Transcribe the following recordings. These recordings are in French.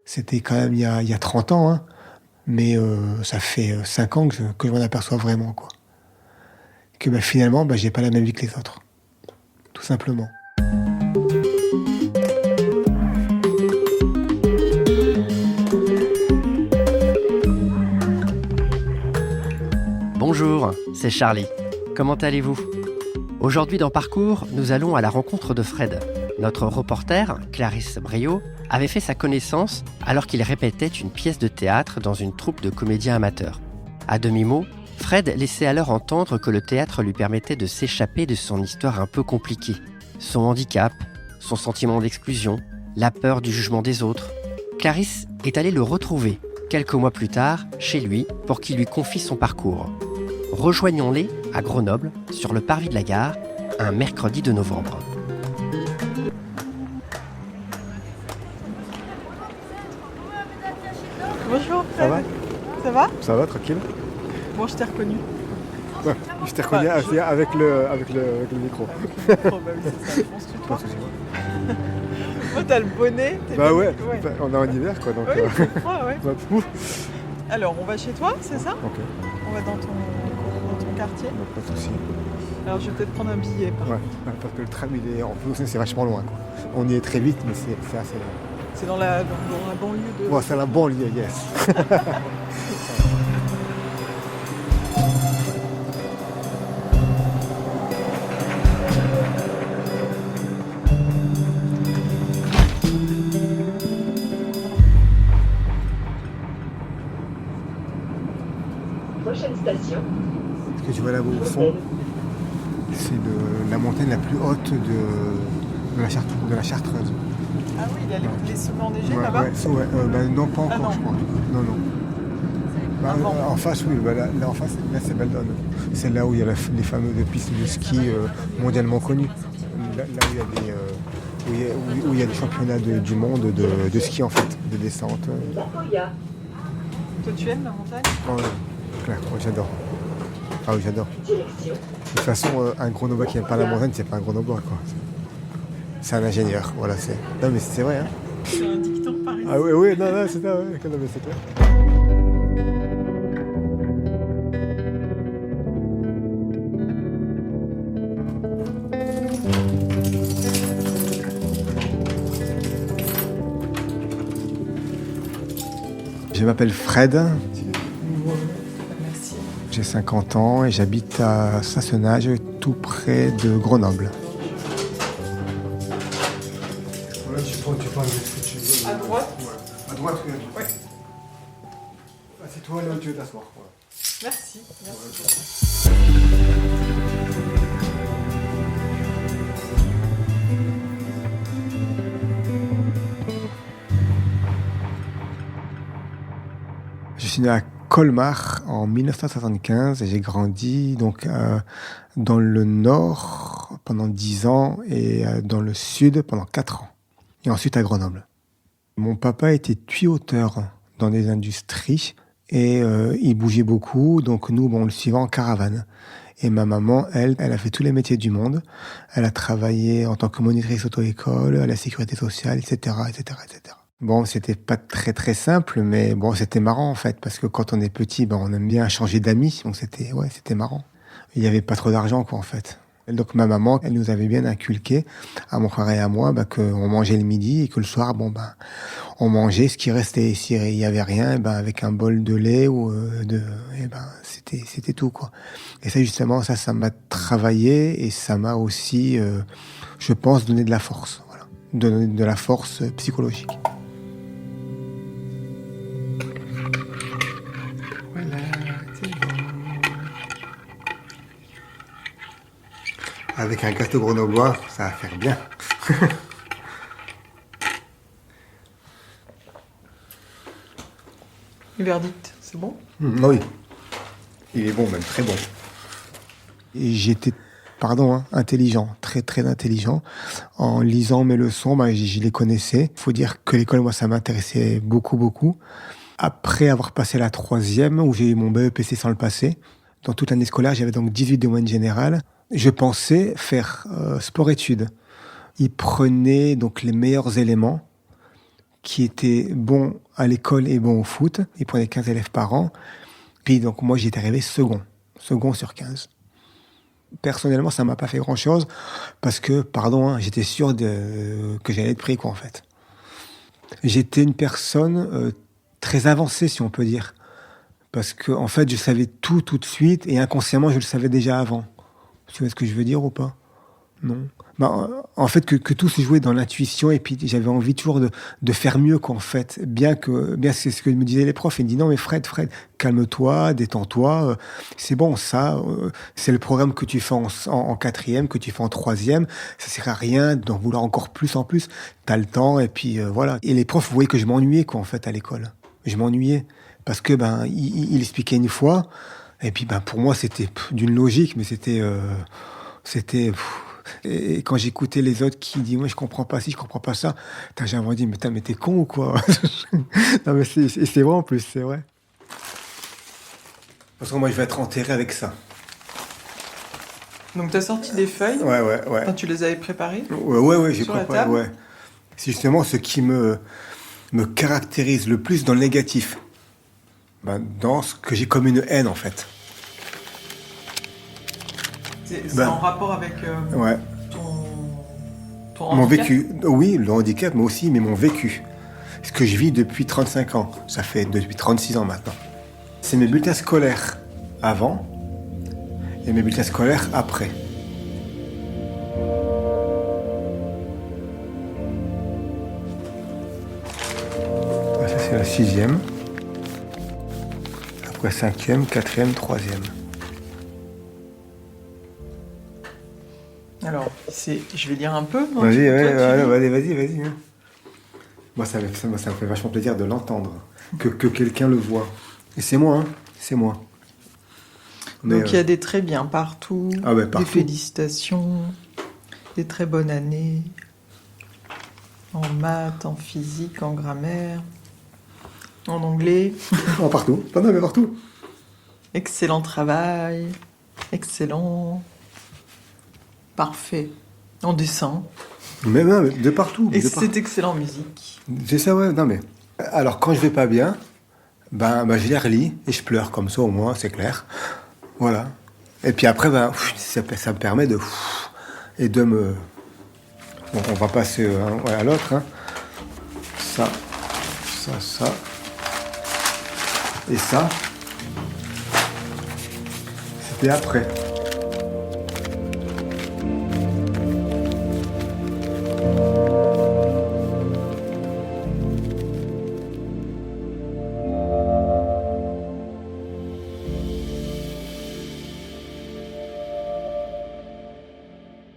C'était quand même il y a 30 ans, hein, mais ça fait 5 ans que je m'en aperçois vraiment, quoi. Que finalement, j'ai pas la même vie que les autres, tout simplement. Bonjour, c'est Charlie. Comment allez-vous ? Aujourd'hui dans Parcours, nous allons à la rencontre de Fred. Notre reporter, Clarisse Brio, avait fait sa connaissance alors qu'il répétait une pièce de théâtre dans une troupe de comédiens amateurs. À demi-mot, Fred laissait alors entendre que le théâtre lui permettait de s'échapper de son histoire un peu compliquée. Son handicap, son sentiment d'exclusion, la peur du jugement des autres. Clarisse est allée le retrouver, quelques mois plus tard, chez lui, pour qu'il lui confie son parcours. Rejoignons-les à Grenoble, sur le parvis de la gare, un mercredi de novembre. Bonjour Fred. Ça va ? Ça va, tranquille. Bon, je t'ai reconnu. Ouais, je t'ai reconnu avec le micro. Oh, bah oui, c'est ça. On se tutoie. Oh, t'as le bonnet. Bah ouais, on est en hiver quoi. Donc, oui, c'est froid, ouais. Ouf. Alors, on va chez toi, c'est ça ? Ok, On va dans ton quartier. donc pas de soucis. Alors, je vais peut-être prendre un billet. Ouais, parce que le tram, en plus, c'est vachement loin, quoi. On y est très vite, mais c'est assez loin. C'est dans la banlieue de... Ouais, c'est la banlieue, yes. Prochaine station. Ce que tu vois là-bas au fond, c'est la montagne la plus haute de la Chartreuse. Ah oui, il y a les sommets enneigés là-bas ? Non, pas encore, non. je crois. Non. En face, oui, là en face, là c'est Baldon. C'est là où il y a les fameuses pistes de ski mondialement connues. Là où il y a des championnats du monde de ski en fait, de descente. Toi, tu aimes la montagne ? Claire, j'adore. Ah oui, j'adore. De toute façon, un Grenoblois qui n'aime pas la montagne, c'est pas un Grenoblois, quoi. C'est un ingénieur, voilà. Non, mais c'est vrai, hein. C'est un dicton parisien. Ah oui, non, c'est ça, ouais. Non, mais c'est clair. Je m'appelle Fred. Merci. J'ai 50 ans et j'habite à Sassenage, tout près de Grenoble. Voilà, tu parles de ce que tu veux. À droite ? Ouais. À droite, oui. Ouais. C'est toi là où tu veux t'asseoir. Voilà. Merci. Je suis né à Colmar en 1975 et j'ai grandi donc dans le nord pendant 10 ans et dans le sud pendant 4 ans. Et ensuite à Grenoble. Mon papa était tuyauteur dans des industries et il bougeait beaucoup, donc nous, on le suivait en caravane. Et ma maman, elle a fait tous les métiers du monde. Elle a travaillé en tant que monitrice auto-école, à la sécurité sociale, etc., etc., etc. Bon, c'était pas très très simple, mais bon, c'était marrant en fait, parce que quand on est petit, on aime bien changer d'amis, donc c'était marrant. Il y avait pas trop d'argent, quoi, en fait. Et donc ma maman, elle nous avait bien inculqué, à mon frère et à moi, qu'on mangeait le midi et que le soir, on mangeait ce qui restait. S'il y avait rien, avec un bol de lait ou c'était tout, quoi. Et ça, justement, ça m'a travaillé et ça m'a aussi, je pense, donné de la force, voilà, donné de la force psychologique. Avec un gâteau grenoblois, ça va faire bien. Le verdict, c'est bon ? Oui. Il est bon, même très bon. Et j'étais, intelligent, très, très intelligent. En lisant mes leçons, je les connaissais. Il faut dire que l'école, moi, ça m'intéressait beaucoup, beaucoup. Après avoir passé la 3e, où j'ai eu mon BEPC sans le passer, dans toute l'année scolaire, j'avais donc 18 de moyenne générale. Je pensais faire sport-études. Ils prenaient donc les meilleurs éléments qui étaient bons à l'école et bons au foot. Ils prenaient 15 élèves par an. Puis donc moi, j'étais arrivé second sur 15. Personnellement, ça m'a pas fait grand-chose parce que, j'étais sûr que j'allais être pris, quoi, en fait. J'étais une personne très avancée, si on peut dire. Parce que, en fait, je savais tout de suite et inconsciemment, je le savais déjà avant. Tu vois ce que je veux dire ou pas? Non. En fait, que tout se jouait dans l'intuition et puis j'avais envie toujours de faire mieux qu'en fait. Bien c'est ce que me disaient les profs. Ils me disaient non mais Fred, calme-toi, détends-toi. C'est bon, ça, c'est le programme que tu fais en 4e, que tu fais en 3e. Ça sert à rien d'en vouloir encore plus en plus. T'as le temps et puis voilà. Et les profs voyaient que je m'ennuyais quoi en fait à l'école. Je m'ennuyais parce que il expliquait une fois et puis pour moi c'était d'une logique, mais c'était et quand j'écoutais les autres qui disaient, moi, je comprends pas ci, je comprends pas ça, j'ai envie de dire, mais t'es con ou quoi? Non, mais c'est vrai en plus, c'est vrai. Parce que moi, je vais être enterré avec ça. Donc, t'as sorti des feuilles? Ouais. Enfin, tu les avais préparées? Ouais, j'ai sur la préparé, table. ouais. C'est justement ce qui me caractérise le plus dans le négatif. Dans ce que j'ai comme une haine, en fait. C'est en rapport avec ouais. ton mon handicap? vécu. Oui, le handicap, mais aussi, mon vécu. Ce que je vis depuis 35 ans. Ça fait depuis 36 ans maintenant. C'est mes bulletins scolaires avant et mes bulletins scolaires après. Ça, c'est la 6e. Après 5e, 4e, 3e. Alors, je vais lire un peu. Non, Vas-y. Moi, ça me fait vachement plaisir de l'entendre, que quelqu'un le voit. Et c'est moi, c'est moi. Donc il y a des très bien partout, partout. Des félicitations, des très bonnes années, en maths, en physique, en grammaire, en anglais. Partout, mais partout. Excellent travail, excellent, parfait, en dessin. Mais de partout. Et c'est excellent en musique. C'est ça, ouais. Non, mais... Alors, quand je vais pas bien, je les relis et je pleure, comme ça, au moins, c'est clair. Voilà. Et puis après, ça me permet de... Et de me... Bon, on va passer à l'autre. Hein. Ça. Et ça. C'était après.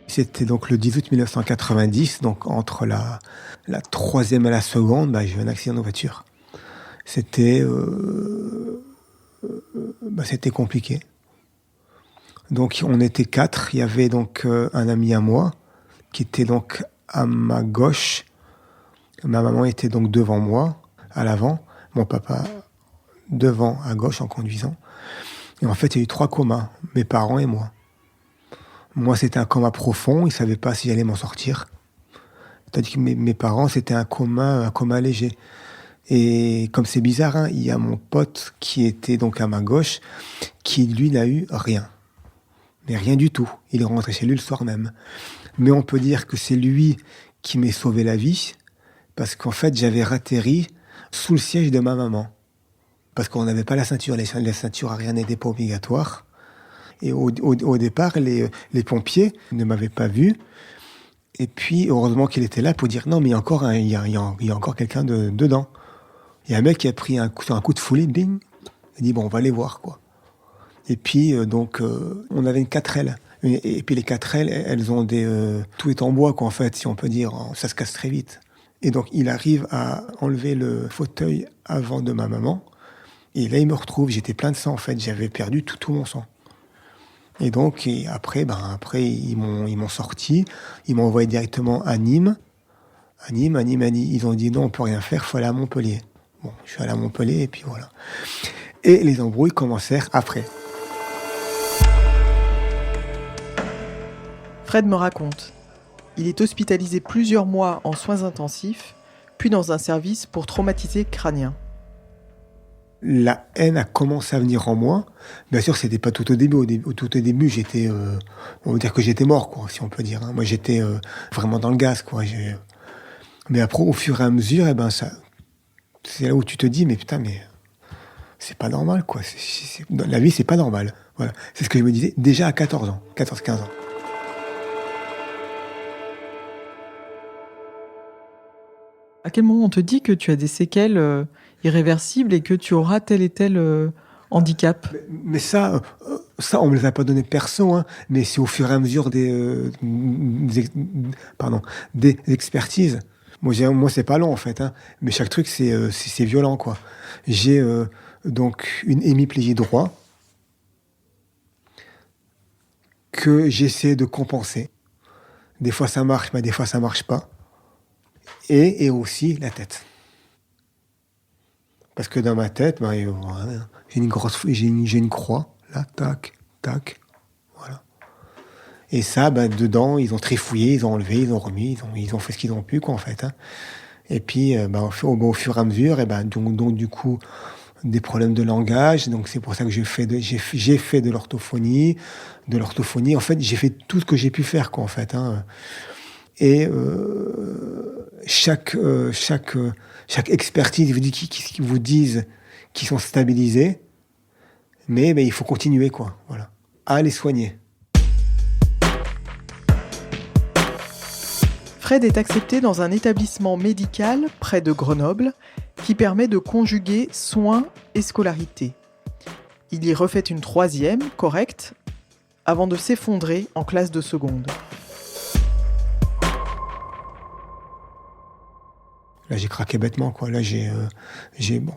C'était donc le 10 août 1990, donc entre la 3e et la seconde, j'ai eu un accident de voiture. C'était compliqué. Donc on était 4, il y avait donc un ami à moi qui était donc à ma gauche. Ma maman était donc devant moi, à l'avant, mon papa devant, à gauche en conduisant. Et en fait, il y a eu 3 comas, mes parents et moi. Moi, c'était un coma profond, ils ne savaient pas si j'allais m'en sortir. Tandis que mes parents, c'était un coma léger. Et comme c'est bizarre, hein, il y a mon pote qui était donc à ma gauche, qui lui n'a eu rien. Mais rien du tout. Il est rentré chez lui le soir même. Mais on peut dire que c'est lui qui m'a sauvé la vie, parce qu'en fait, j'avais atterri sous le siège de ma maman. Parce qu'on n'avait pas la ceinture. La ceinture à rien n'était pas obligatoire. Et au départ, les pompiers ne m'avaient pas vu. Et puis, heureusement qu'il était là pour dire non, mais il y a encore quelqu'un dedans. Il y a un mec qui a pris un coup de folie, bing. Il dit bon, on va aller voir, quoi. Et puis, on avait une 4L. Et puis, les 4L, elles ont tout est en bois, quoi, en fait, si on peut dire. Ça se casse très vite. Et donc, il arrive à enlever le fauteuil avant de ma maman. Et là, il me retrouve. J'étais plein de sang, en fait. J'avais perdu tout mon sang. Et donc, après, ils m'ont sorti, ils m'ont envoyé directement à Nîmes. À Nîmes. Ils ont dit non, on peut rien faire, il faut aller à Montpellier. Bon, je suis allé à Montpellier et puis voilà. Et les embrouilles commencèrent après. Fred me raconte. Il est hospitalisé plusieurs mois en soins intensifs, puis dans un service pour traumatisés crâniens. La haine a commencé à venir en moi. Bien sûr, c'était pas tout au début. Tout au début, j'étais, on va dire que j'étais mort, quoi, si on peut dire. Moi, j'étais vraiment dans le gaz, quoi. Mais après, au fur et à mesure, c'est là où tu te dis, mais putain, mais c'est pas normal, quoi. La vie, c'est pas normal. Voilà. C'est ce que je me disais déjà à 14 ans, 14-15 ans. À quel moment on te dit que tu as des séquelles irréversibles et que tu auras tel et tel handicap ? Mais ça, on me les a pas donné perso, hein, mais c'est au fur et à mesure des expertises. Moi, c'est pas long, en fait, hein, mais chaque truc, c'est violent, quoi. J'ai donc une hémiplégie droit que j'essaie de compenser. Des fois, ça marche, mais des fois, ça marche pas. Et aussi la tête. Parce que dans ma tête, j'ai une croix, là, tac, tac, voilà. Et ça, dedans, ils ont trifouillé, ils ont enlevé, ils ont remis, ils ont fait ce qu'ils ont pu, quoi, en fait. Hein. Et puis, au fur et à mesure, donc, du coup, des problèmes de langage. Donc, c'est pour ça que j'ai fait de l'orthophonie. En fait, j'ai fait tout ce que j'ai pu faire, quoi, en fait. Hein. Et chaque expertise vous disent qu'ils sont stabilisés, mais il faut continuer, quoi. Voilà, à les soigner. Fred est accepté dans un établissement médical près de Grenoble qui permet de conjuguer soins et scolarité. Il y refait une 3e, correcte, avant de s'effondrer en classe de seconde. Là, j'ai craqué bêtement, quoi. Là,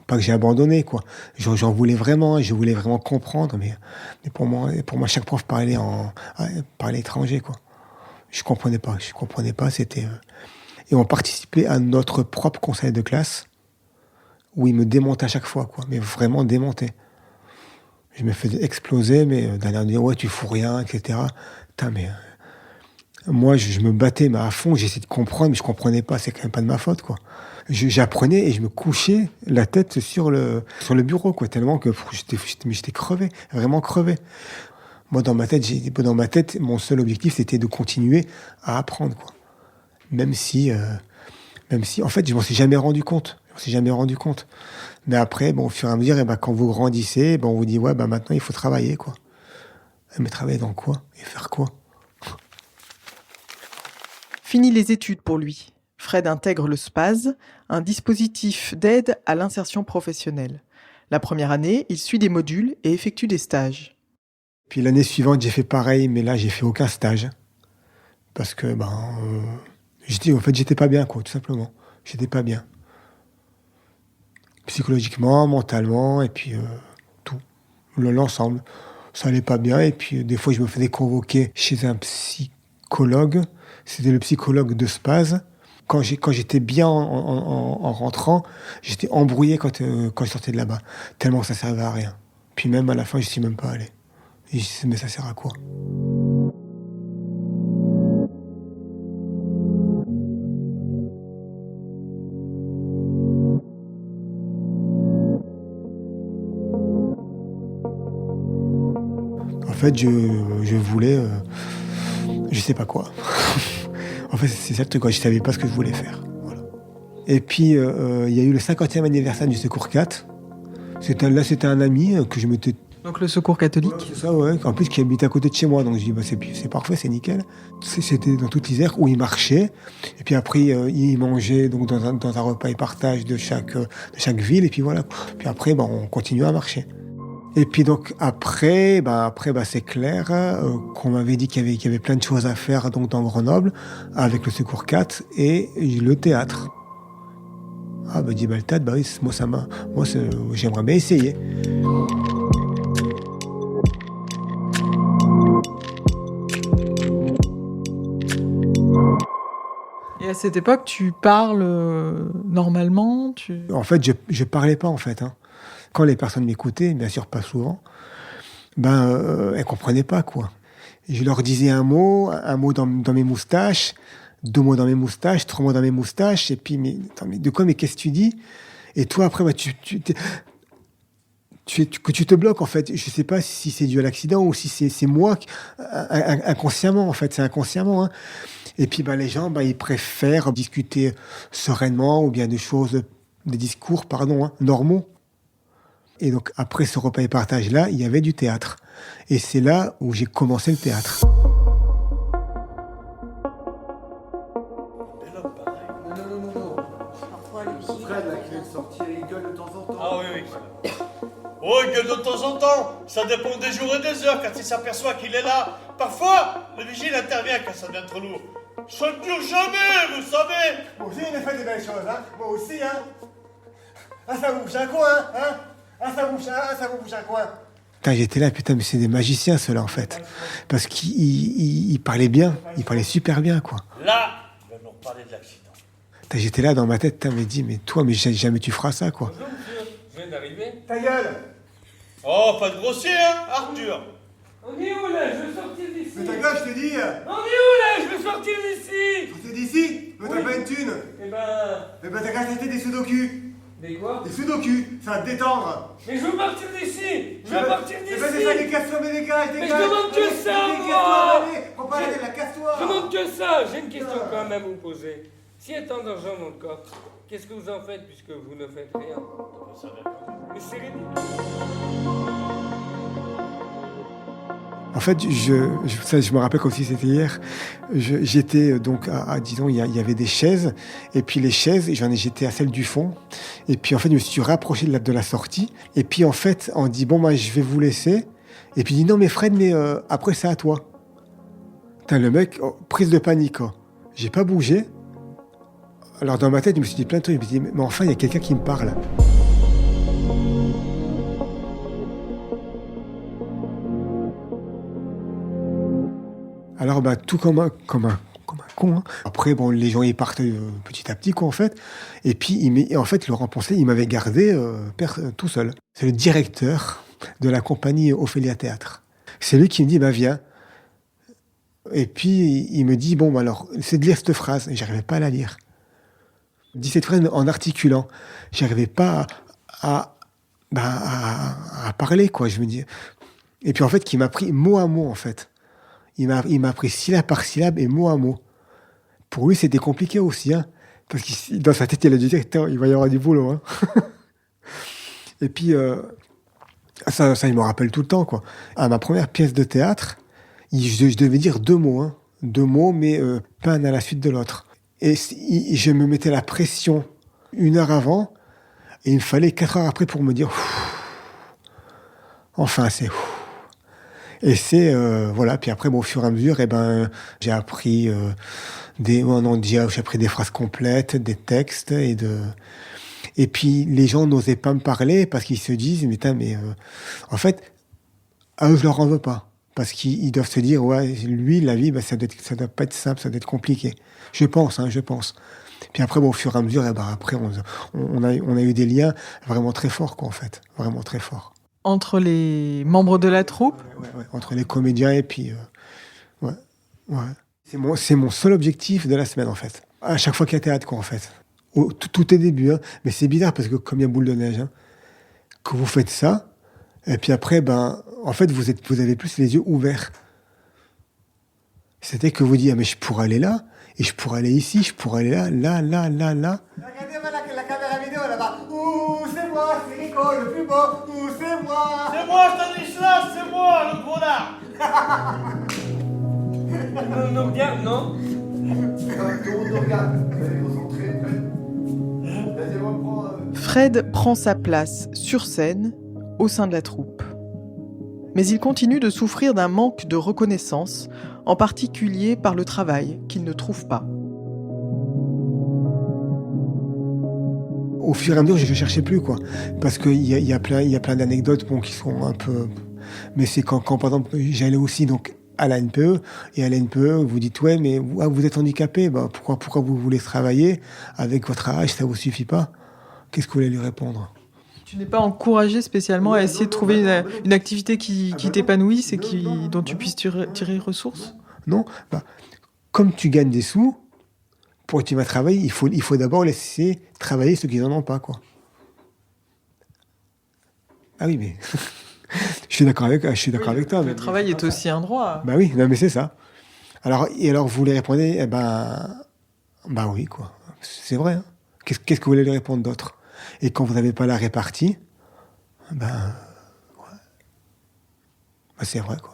pas que j'ai abandonné, quoi. J'en voulais vraiment, je voulais vraiment comprendre, mais pour moi, chaque prof parlait étranger, quoi. Je comprenais pas, c'était... Et on participait à notre propre conseil de classe, où il me démontait à chaque fois, quoi. Mais vraiment démontait. Je me faisais exploser, mais d'aller dire, ouais, tu fous rien, etc. Putain, mais... moi, je me battais à fond, j'essayais de comprendre, mais je comprenais pas, c'est quand même pas de ma faute, quoi. J'apprenais et je me couchais la tête sur le bureau, quoi, tellement que j'étais crevé, vraiment crevé. Moi, dans ma tête, mon seul objectif, c'était de continuer à apprendre, quoi. Même si, en fait, je m'en suis jamais rendu compte. Mais après, au fur et à mesure, quand vous grandissez, on vous dit, ouais, maintenant, il faut travailler, quoi. Mais travailler dans quoi ? Et faire quoi ? Fini les études pour lui. Fred intègre le SPAS, un dispositif d'aide à l'insertion professionnelle. La première année, il suit des modules et effectue des stages. Puis l'année suivante, j'ai fait pareil, mais là, j'ai fait aucun stage. Parce que, j'étais pas bien, quoi, tout simplement. J'étais pas bien. Psychologiquement, mentalement, et puis tout. L'ensemble. Ça allait pas bien, et puis des fois, je me faisais convoquer chez un psychologue. C'était le psychologue de SPAS. Quand j'étais bien en rentrant, j'étais embrouillé quand je sortais de là-bas. Tellement que ça servait à rien. Puis même à la fin, je suis même pas allé. Et je disais, mais ça sert à quoi ? En fait, je voulais... je sais pas quoi. En fait, c'est ça le truc, quoi. Je savais pas ce que je voulais faire. Voilà. Et puis, il y a eu le 50e anniversaire du Secours 4. C'était un ami que je m'étais... Donc le Secours catholique ? Ouais, c'est ça, ouais. En plus, qui habite à côté de chez moi. Donc, je dis, c'est parfait, c'est nickel. C'était dans toute l'Isère où il marchait. Et puis après, il mangeait donc, dans un repas et partage de chaque ville. Et puis voilà. Puis après, on continuait à marcher. Et puis donc après, c'est clair qu'on m'avait dit qu'il y avait plein de choses à faire donc dans Grenoble avec le Secours 4 et le théâtre. Ah le théâtre, oui, j'aimerais bien essayer. cette époque, tu parles normalement En fait, je parlais pas, en fait. Hein. Quand les personnes m'écoutaient, bien sûr pas souvent, elles comprenaient pas, quoi. Je leur disais un mot dans mes moustaches, 2 mots dans mes moustaches, 3 mots dans mes moustaches, et puis, de quoi, mais qu'est-ce que tu dis? Et toi, après, que tu te bloques, en fait. Je sais pas si c'est dû à l'accident ou si c'est moi, inconsciemment, en fait. C'est inconsciemment, hein. Et puis, les gens, ils préfèrent discuter sereinement ou bien des discours, normaux. Et donc, après ce repas et partage-là, il y avait du théâtre. Et c'est là où j'ai commencé le théâtre. Ah oui. Oh, il gueule de temps en temps. Ça dépend des jours et des heures quand il s'aperçoit qu'il est là. Parfois, le vigile intervient quand ça devient trop lourd. Ça ne dure jamais, vous savez. Moi aussi, il a fait des belles choses, hein. Moi aussi, hein. Ah, ça vous bouge un coin, hein. Ah, ça vous bouge un coin. Putain, j'étais là, mais c'est des magiciens, ceux-là, en fait. Parce qu'ils parlaient bien. Ils parlaient super bien, quoi. Là, il va nous reparler de l'accident. Putain, j'étais là dans ma tête, mais toi, mais jamais tu feras ça, quoi. Bonjour, monsieur. Je viens d'arriver. Ta gueule. Oh, pas de grossier, hein, Arthur. On est où là? Je veux sortir d'ici. Mais ta gueule, je te dis. On est où là? Je veux sortir d'ici. Sortez d'ici. Mais t'as pas une thune. Eh ben, t'as qu'à acheter des sudoku. des quoi? Des sudoku, ça va te détendre. Mais je veux partir d'ici. Je veux partir d'ici. c'est ça, casse-toi, mais dégage. Mais je demande que ça, moi. Prends pas la tête, casse-toi. Je demande que ça. J'ai une question quand même à vous poser. S'il y a tant d'argent dans le coffre, qu'est-ce que vous en faites puisque vous ne faites rien? Mais c'est ridicule. En fait, je me rappelle comme si c'était hier. J'étais donc disons, il y avait des chaises, et puis les chaises, j'étais à celle du fond, et puis en fait, je me suis rapproché de la sortie, et puis en fait, on dit bon, je vais vous laisser, et puis il dit non, mais Fred, après c'est à toi. Putain, le mec, prise de panique, quoi. J'ai pas bougé. Alors dans ma tête, je me suis dit plein de trucs, je me suis dit mais enfin, il y a quelqu'un qui me parle. Alors, tout comme un con. Hein. Après, les gens, ils partent petit à petit, quoi, en fait. Et puis, en fait, Laurent Poncet, il m'avait gardé tout seul. C'est le directeur de la compagnie Ophélia Théâtre. C'est lui qui me dit, viens. Et puis, il me dit, alors, c'est de lire cette phrase. Et j'arrivais pas à la lire. Il dit cette phrase en articulant. J'arrivais pas à parler, quoi, je me dis. Et puis, en fait, qui m'a pris mot à mot, en fait. Il m'a pris syllabe par syllabe et mot à mot. Pour lui, c'était compliqué aussi, hein, parce que dans sa tête, il a dit il va y avoir du boulot. Hein. Et puis, ça, il me rappelle tout le temps, quoi. À ma première pièce de théâtre, je devais dire 2 mots, hein. 2 mots, mais pas un à la suite de l'autre. Et je me mettais la pression 1 heure avant, et il me fallait 4 heures après pour me dire enfin, c'est et c'est voilà. Puis après, au fur et à mesure, j'ai appris j'ai appris des phrases complètes, des textes et puis les gens n'osaient pas me parler parce qu'ils se disent en fait, à eux je leur en veux pas parce qu'ils doivent se dire lui la vie ça doit pas être simple, ça doit être compliqué. Je pense. Puis après, au fur et à mesure, après on a eu des liens vraiment très forts, quoi, en fait, vraiment très forts. Entre les membres de la troupe? Ouais, entre les comédiens et puis... ouais. C'est mon seul objectif de la semaine, en fait. À chaque fois qu'il y a théâtre, quoi, en fait. Tout est début, hein. Mais c'est bizarre, parce que comme il y a boule de neige, hein, que vous faites ça, et puis après, en fait, vous avez plus les yeux ouverts. C'était que vous dites, mais je pourrais aller là, et je pourrais aller ici, je pourrais aller là. Regardez, la caméra vidéo, là-bas. Ouh, c'est moi, c'est Rico, le plus beau. Ouh, c'est moi. C'est moi, Stanislas, c'est moi, le gros lard. Non, regarde, non? Fred prend sa place sur scène au sein de la troupe. Mais il continue de souffrir d'un manque de reconnaissance, en particulier par le travail qu'il ne trouve pas. Au fur et à mesure, je ne cherchais plus, quoi. Parce qu'il y a plein d'anecdotes qui sont un peu... Mais c'est quand par exemple, j'allais aussi donc, à la NPE. Et à la NPE, vous dites, ouais, mais vous êtes handicapé, pourquoi vous voulez travailler? Avec votre âge, ça vous suffit pas? Qu'est-ce que vous voulez lui répondre? Tu n'es pas encouragé spécialement à essayer de trouver une activité qui t'épanouisse et dont tu puisses tirer ressources? Non, comme tu gagnes des sous, pour que tu vas travailler, il faut d'abord laisser travailler ceux qui n'en ont pas, quoi. Ah oui, mais je suis d'accord avec toi. Le travail est aussi un droit. Bah oui, non, mais c'est ça. Alors vous lui répondez, oui, quoi. C'est vrai. Hein. Qu'est-ce que vous voulez lui répondre d'autre? Et quand vous n'avez pas la répartie, c'est vrai, quoi.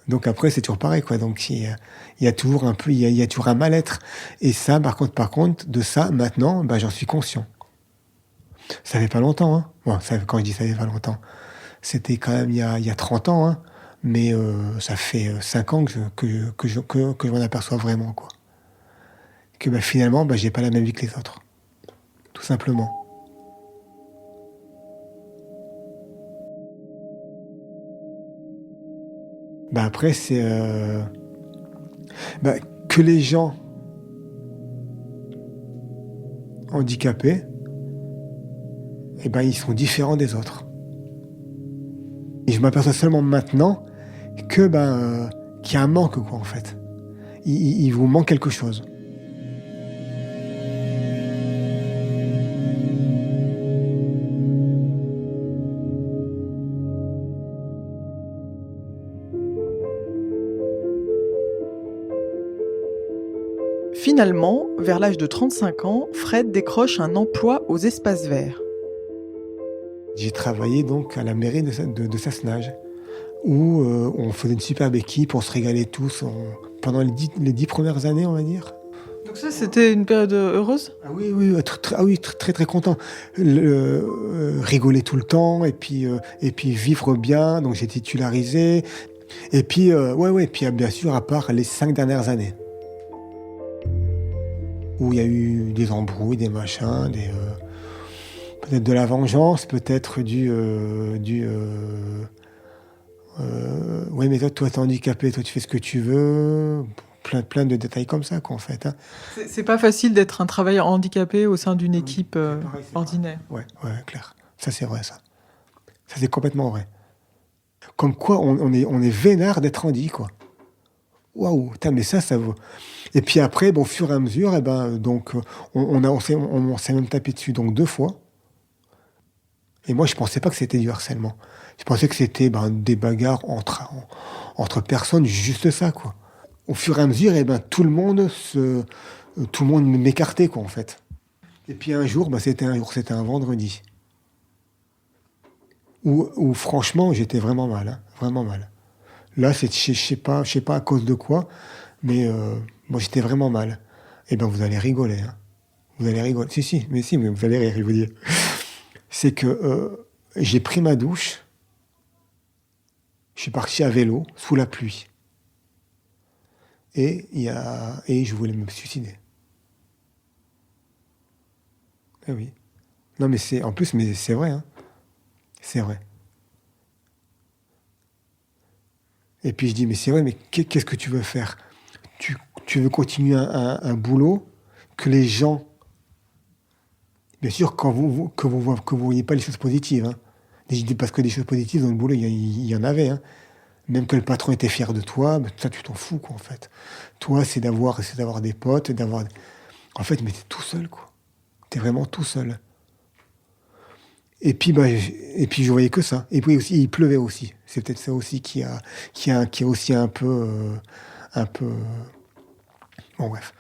Donc après, c'est toujours pareil, quoi. Donc il y a toujours un mal-être. Et ça, par contre, de ça, maintenant, j'en suis conscient. Ça fait pas longtemps, hein. Bon, quand je dis ça fait pas longtemps, c'était quand même il y a 30 ans, hein. Mais ça fait 5 ans que je m'en aperçois vraiment, quoi. Que finalement, j'ai pas la même vie que les autres. Tout simplement. Après, c'est que les gens handicapés, ils sont différents des autres. Et je m'aperçois seulement maintenant que qu'il y a un manque, quoi, en fait. Il vous manque quelque chose. Finalement, vers l'âge de 35 ans, Fred décroche un emploi aux espaces verts. J'ai travaillé donc à la mairie de Sassenage, où on faisait une superbe équipe, on se régalait tous pendant les 10 premières années, on va dire. Donc ça, c'était une période heureuse? Ah oui, très très content. Rigoler tout le temps, et puis vivre bien, donc j'ai titularisé. Et puis, puis bien sûr, à part les 5 dernières années, où il y a eu des embrouilles, des machins, peut-être de la vengeance, peut-être mais toi t'es handicapé, toi tu fais ce que tu veux, plein de détails comme ça, quoi, en fait. Hein. C'est pas facile d'être un travailleur handicapé au sein d'une équipe ordinaire. Ouais, clair. Ça, c'est vrai, ça. Ça, c'est complètement vrai. Comme quoi, on est vénard d'être handi, quoi. Waouh, mais ça vaut. Et puis après, au fur et à mesure, donc, on s'est même tapé dessus, donc 2 fois. Et moi, je pensais pas que c'était du harcèlement. Je pensais que c'était des bagarres entre personnes, juste ça, quoi. Au fur et à mesure, tout le monde m'écartait, quoi, en fait. Et puis un jour, c'était un vendredi, où franchement, j'étais vraiment mal, hein, vraiment mal. Là, je sais pas à cause de quoi, mais moi, j'étais vraiment mal. Et vous allez rigoler, hein. Vous allez rigoler. Si, mais vous allez rire, je vous dis. C'est que j'ai pris ma douche, je suis parti à vélo, sous la pluie. Et je voulais me suicider. Eh oui. Non, mais c'est vrai, hein. C'est vrai. Et puis je dis, mais c'est vrai, mais qu'est-ce que tu veux faire? Tu veux continuer un boulot que les gens... Bien sûr, que vous voyez pas les choses positives, hein. Parce que des choses positives dans le boulot, il y en avait, hein. Même que le patron était fier de toi, ça, tu t'en fous, quoi, en fait. Toi, c'est d'avoir des potes, En fait, mais t'es tout seul, quoi. T'es vraiment tout seul. Et puis, je voyais que ça. Et puis aussi, il pleuvait aussi. C'est peut-être ça aussi qui a aussi un peu... Bon, bref.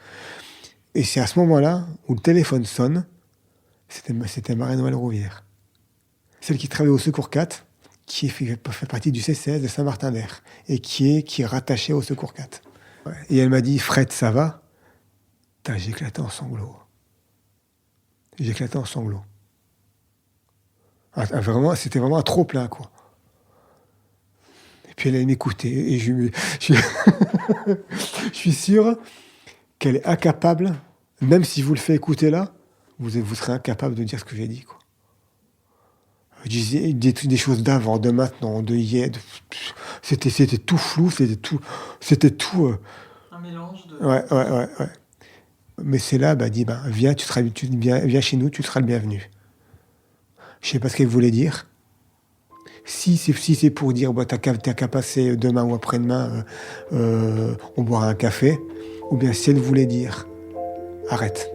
Et c'est à ce moment-là où le téléphone sonne. C'était Marie-Noëlle Rouvière. Celle qui travaille au Secours 4, qui fait partie du CCS de Saint-Martin-d'Air et qui est rattachée au Secours 4. Ouais. Et elle m'a dit, Fred, ça va? J'ai éclaté en sanglots. C'était vraiment un trop plein, quoi. Et puis elle allait m'écouter et je suis sûr qu'elle est incapable, même si vous le faites écouter là, vous serez incapable de dire ce que j'ai dit, quoi. Je disais des choses d'avant, de maintenant, de hier, c'était tout flou, c'était tout. Un mélange de. Ouais. Mais c'est là, dit, viens, viens chez nous, tu seras le bienvenu. Je sais pas ce qu'elle voulait dire. Si c'est pour dire, t'as qu'à passer demain ou après-demain, on boira un café, ou bien si elle voulait dire, arrête.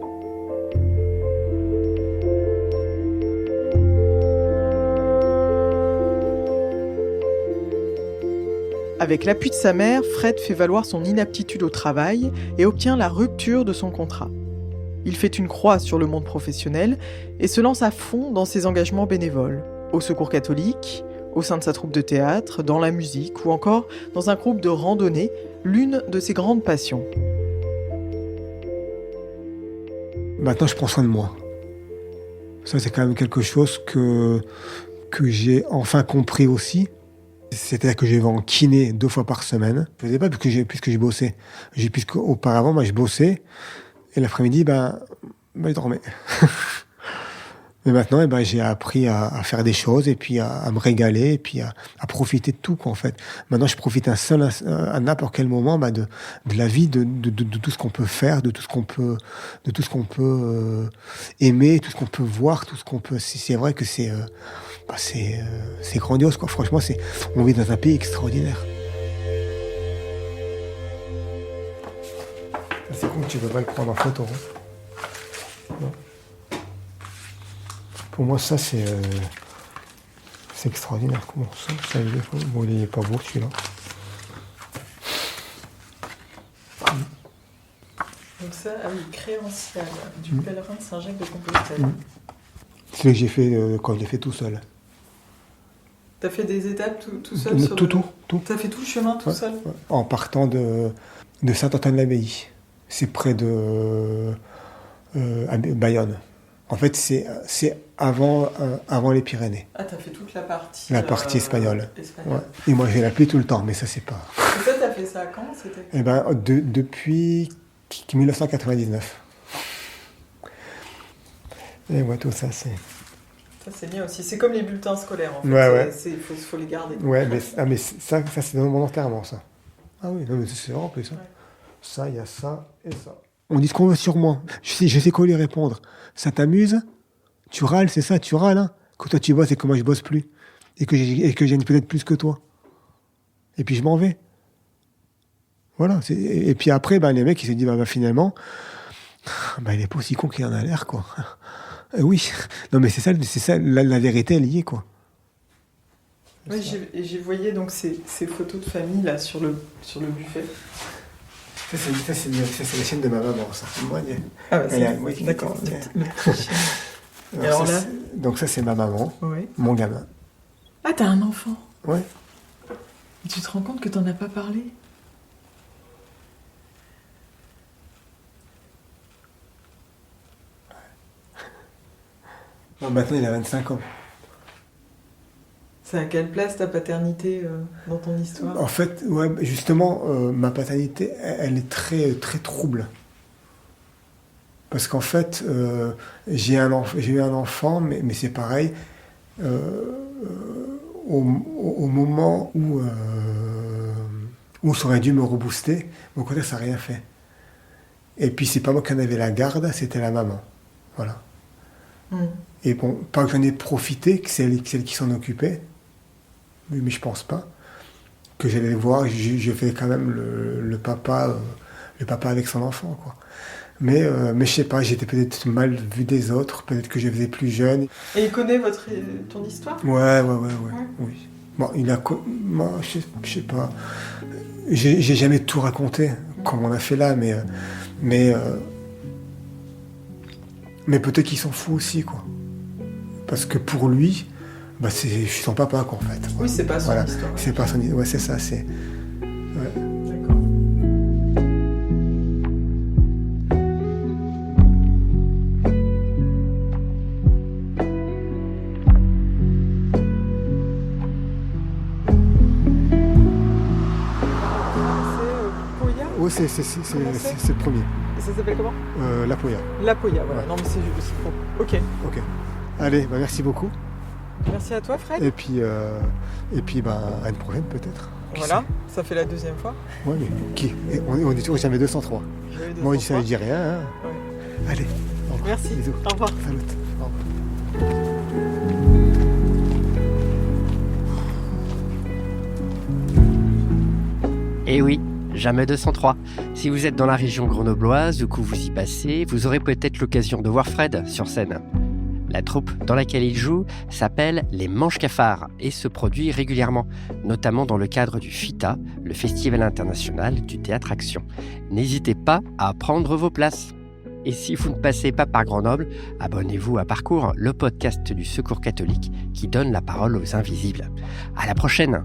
Avec l'appui de sa mère, Fred fait valoir son inaptitude au travail et obtient la rupture de son contrat. Il fait une croix sur le monde professionnel et se lance à fond dans ses engagements bénévoles, au Secours catholique, au sein de sa troupe de théâtre, dans la musique ou encore dans un groupe de randonnée, l'une de ses grandes passions. Maintenant, je prends soin de moi. Ça, c'est quand même quelque chose que j'ai enfin compris aussi. C'est-à-dire que je vais en kiné 2 fois par semaine. Je ne faisais pas puisque j'ai bossé. Auparavant, je bossais et l'après-midi, je dormais. Mais maintenant, j'ai appris à faire des choses et puis à me régaler et puis à profiter de tout, quoi, en fait. Maintenant, je profite à n'importe quel moment de la vie, de tout ce qu'on peut faire, de tout ce qu'on peut aimer, tout ce qu'on peut voir, tout ce qu'on peut. C'est vrai que c'est grandiose, quoi. Franchement, on vit dans un pays extraordinaire. C'est con que tu ne veux pas le prendre en photo. Hein. Non. Pour moi, ça, c'est extraordinaire. Comment ça bon, il n'est pas beau, celui-là. Donc ça, créancial, du pèlerin de Saint-Jacques-de-Compostelle. C'est ce que j'ai fait quand je l'ai fait tout seul. T'as fait des étapes tout seul Tout. T'as fait tout le chemin tout seul? En partant de Saint-Antoine-l'Abbaye. C'est près de Bayonne. En fait, c'est avant les Pyrénées. Ah, t'as fait toute la partie... La partie espagnole. Ouais. Et moi, j'ai l'appelé tout le temps, mais ça, c'est pas... Et toi, t'as fait ça quand? Depuis 1999. Et ouais, tout ça, c'est... Ça, c'est bien aussi. C'est comme les bulletins scolaires, en fait. Ouais. Il faut les garder. Ouais, mais ça c'est dans mon enterrement, ça. Ah oui, non, mais c'est vrai en plus. Hein. Ouais. Ça, il y a ça et ça. On dit ce qu'on veut sur moi. Je sais quoi lui répondre. Ça t'amuse? Tu râles, c'est ça, tu râles, hein? Que toi tu bosses et que moi je bosse plus. Et que je gagne peut-être plus que toi. Et puis je m'en vais. Voilà. Et puis après, les mecs, ils se disent, finalement, il n'est pas aussi con qu'il en a l'air, quoi. Oui. Non, mais c'est ça la vérité, elle y est, quoi. Oui, j'ai voyé donc ces photos de famille, là, sur le buffet. Ça, c'est la chaîne de ma maman, ça. Moi, d'accord. Donc ça, c'est ma maman, oui. Mon gamin. Ah, t'as un enfant? Ouais. Et tu te rends compte que t'en as pas parlé? Non, maintenant, il a 25 ans. C'est à quelle place ta paternité dans ton histoire? En fait, ouais, justement, ma paternité, elle est très, très trouble. Parce qu'en fait, j'ai eu un enfant, mais c'est pareil. Au moment où ça aurait dû me rebooster, mon côté, ça n'a rien fait. Et puis, c'est pas moi qui en avais la garde, c'était la maman. Voilà. Et bon, pas que j'en ai profité, que c'est elle qui s'en occupait. Mais je pense pas que j'allais le voir. Je fais quand même le papa avec son enfant, quoi. Mais je sais pas, j'étais peut-être mal vu des autres, peut-être que je faisais plus jeune. Et il connaît ton histoire? Ouais, oui. Bon, moi, je sais pas. J'ai jamais tout raconté comme on a fait là, mais peut-être qu'il s'en fout aussi, quoi. Parce que pour lui, je suis son papa, quoi, en fait. Oui, c'est pas son histoire. C'est pas son histoire. Ouais, c'est ça, c'est... Ouais. D'accord. C'est Poya? Oui, c'est le premier. Et ça s'appelle comment? La Poya. La Poya, voilà. Ouais. Non, mais c'est bon. Ok. Allez, merci beaucoup. Merci à toi, Fred. Et puis à une prochaine, peut-être. Voilà, ça fait la deuxième fois. Ouais, mais qui? On dit toujours jamais 203. Moi, ça ne dit rien. Hein. Ouais. Allez, au revoir. Merci. Bisous. Au revoir. Salut. Au revoir. Eh oui, jamais 203. Si vous êtes dans la région grenobloise ou que vous y passez, vous aurez peut-être l'occasion de voir Fred sur scène. La troupe dans laquelle il joue s'appelle les Manches Cafards et se produit régulièrement, notamment dans le cadre du FITA, le Festival international du théâtre action. N'hésitez pas à prendre vos places. Et si vous ne passez pas par Grenoble, abonnez-vous à Parcours, le podcast du Secours catholique qui donne la parole aux invisibles. À la prochaine!